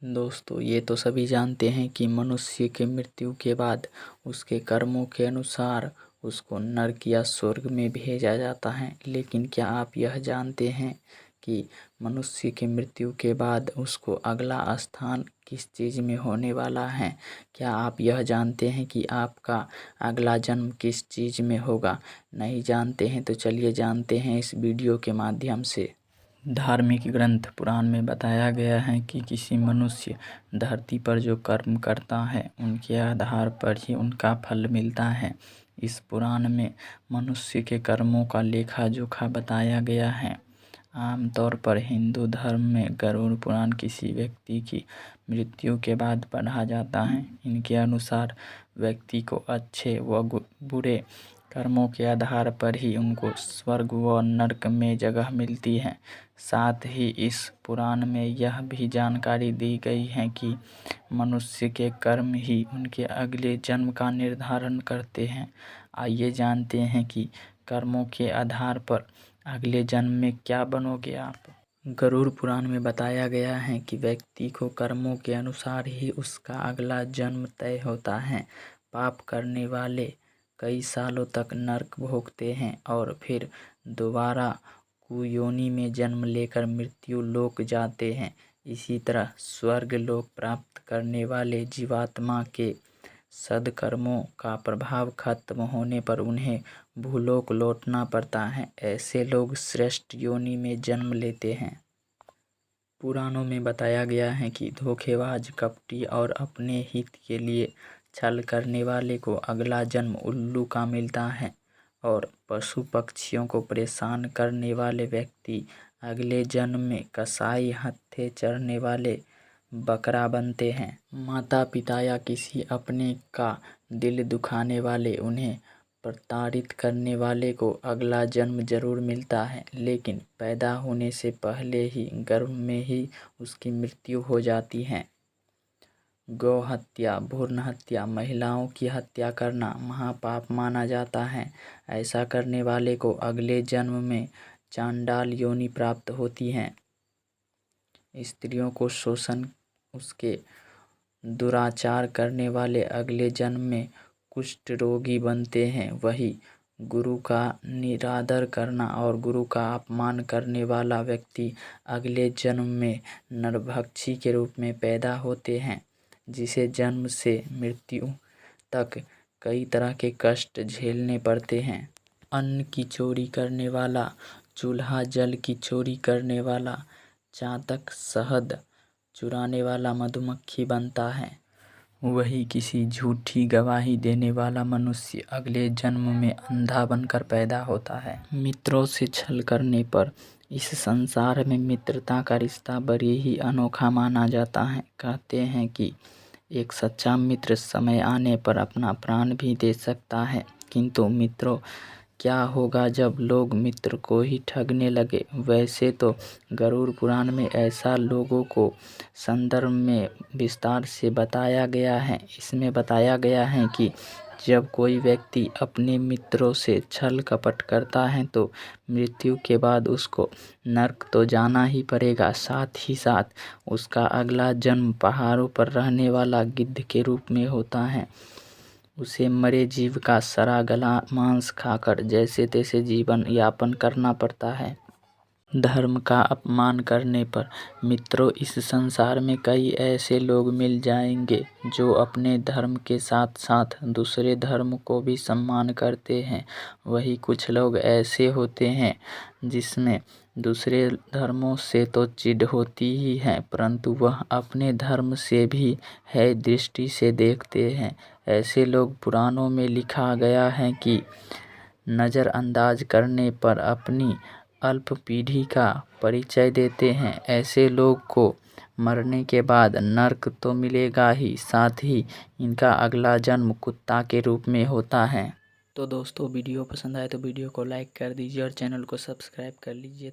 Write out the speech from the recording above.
दोस्तों, ये तो सभी जानते हैं कि मनुष्य की मृत्यु के बाद उसके कर्मों के अनुसार उसको नर्क या स्वर्ग में भेजा जाता है। लेकिन क्या आप यह जानते हैं कि मनुष्य की मृत्यु के बाद उसको अगला स्थान किस चीज़ में होने वाला है? क्या आप यह जानते हैं कि आपका अगला जन्म किस चीज़ में होगा? नहीं जानते हैं तो चलिए जानते हैं इस वीडियो के माध्यम से। धार्मिक ग्रंथ पुराण में बताया गया है कि किसी मनुष्य धरती पर जो कर्म करता है उनके आधार पर ही उनका फल मिलता है। इस पुराण में मनुष्य के कर्मों का लेखा जोखा बताया गया है। आमतौर पर हिंदू धर्म में गरुड़ पुराण किसी व्यक्ति की मृत्यु के बाद पढ़ा जाता है। इनके अनुसार व्यक्ति को अच्छे व बुरे कर्मों के आधार पर ही उनको स्वर्ग व नरक में जगह मिलती है। साथ ही इस पुराण में यह भी जानकारी दी गई है कि मनुष्य के कर्म ही उनके अगले जन्म का निर्धारण करते हैं। आइए जानते हैं कि कर्मों के आधार पर अगले जन्म में क्या बनोगे आप। गरुड़ पुराण में बताया गया है कि व्यक्ति को कर्मों के अनुसार ही उसका अगला जन्म तय होता है। पाप करने वाले कई सालों तक नरक भोगते हैं और फिर दोबारा कुयोनि में जन्म लेकर मृत्यु लोक जाते हैं। इसी तरह स्वर्ग लोक प्राप्त करने वाले जीवात्मा के सद्कर्मों का प्रभाव खत्म होने पर उन्हें भूलोक लौटना पड़ता है। ऐसे लोग श्रेष्ठ योनि में जन्म लेते हैं। पुराणों में बताया गया है कि धोखेबाज, कपटी और अपने हित के लिए छल करने वाले को अगला जन्म उल्लू का मिलता है और पशु पक्षियों को परेशान करने वाले व्यक्ति अगले जन्म में कसाई, हत्थे चढ़ने वाले बकरा बनते हैं। माता पिता या किसी अपने का दिल दुखाने वाले, उन्हें प्रताड़ित करने वाले को अगला जन्म जरूर मिलता है, लेकिन पैदा होने से पहले ही गर्भ में ही उसकी मृत्यु हो जाती है। गौ हत्या, भ्रूण हत्या, महिलाओं की हत्या करना महापाप माना जाता है। ऐसा करने वाले को अगले जन्म में चांडाल योनि प्राप्त होती है। स्त्रियों को शोषण, उसके दुराचार करने वाले अगले जन्म में कुष्ठ रोगी बनते हैं। वही गुरु का निरादर करना और गुरु का अपमान करने वाला व्यक्ति अगले जन्म में नरभक्षी के रूप में पैदा होते हैं, जिसे जन्म से मृत्यु तक कई तरह के कष्ट झेलने पड़ते हैं। अन्न की चोरी करने वाला चूल्हा, जल की चोरी करने वाला चातक, शहद चुराने वाला मधुमक्खी बनता है। वही किसी झूठी गवाही देने वाला मनुष्य अगले जन्म में अंधा बनकर पैदा होता है। मित्रों से छल करने पर इस संसार में मित्रता का रिश्ता बड़ी ही अनोखा माना जाता है। कहते हैं कि एक सच्चा मित्र समय आने पर अपना प्राण भी दे सकता है। किंतु मित्रों, क्या होगा जब लोग मित्र को ही ठगने लगे? वैसे तो गरुड़ पुराण में ऐसा लोगों को संदर्भ में विस्तार से बताया गया है। इसमें बताया गया है कि जब कोई व्यक्ति अपने मित्रों से छल कपट करता है तो मृत्यु के बाद उसको नरक तो जाना ही पड़ेगा, साथ ही साथ उसका अगला जन्म पहाड़ों पर रहने वाला गिद्ध के रूप में होता है। उसे मरे जीव का सड़ा गला मांस खाकर जैसे तैसे जीवन यापन करना पड़ता है। धर्म का अपमान करने पर मित्रों, इस संसार में कई ऐसे लोग मिल जाएंगे जो अपने धर्म के साथ साथ दूसरे धर्म को भी सम्मान करते हैं। वही कुछ लोग ऐसे होते हैं जिसमें दूसरे धर्मों से तो चिढ़ होती ही है, परंतु वह अपने धर्म से भी है दृष्टि से देखते हैं। ऐसे लोग पुराणों में लिखा गया है कि नज़रअंदाज करने पर अपनी अल्प पीढ़ी का परिचय देते हैं। ऐसे लोग को मरने के बाद नरक तो मिलेगा ही, साथ ही इनका अगला जन्म कुत्ता के रूप में होता है। तो दोस्तों, वीडियो पसंद आए तो वीडियो को लाइक कर दीजिए और चैनल को सब्सक्राइब कर लीजिए।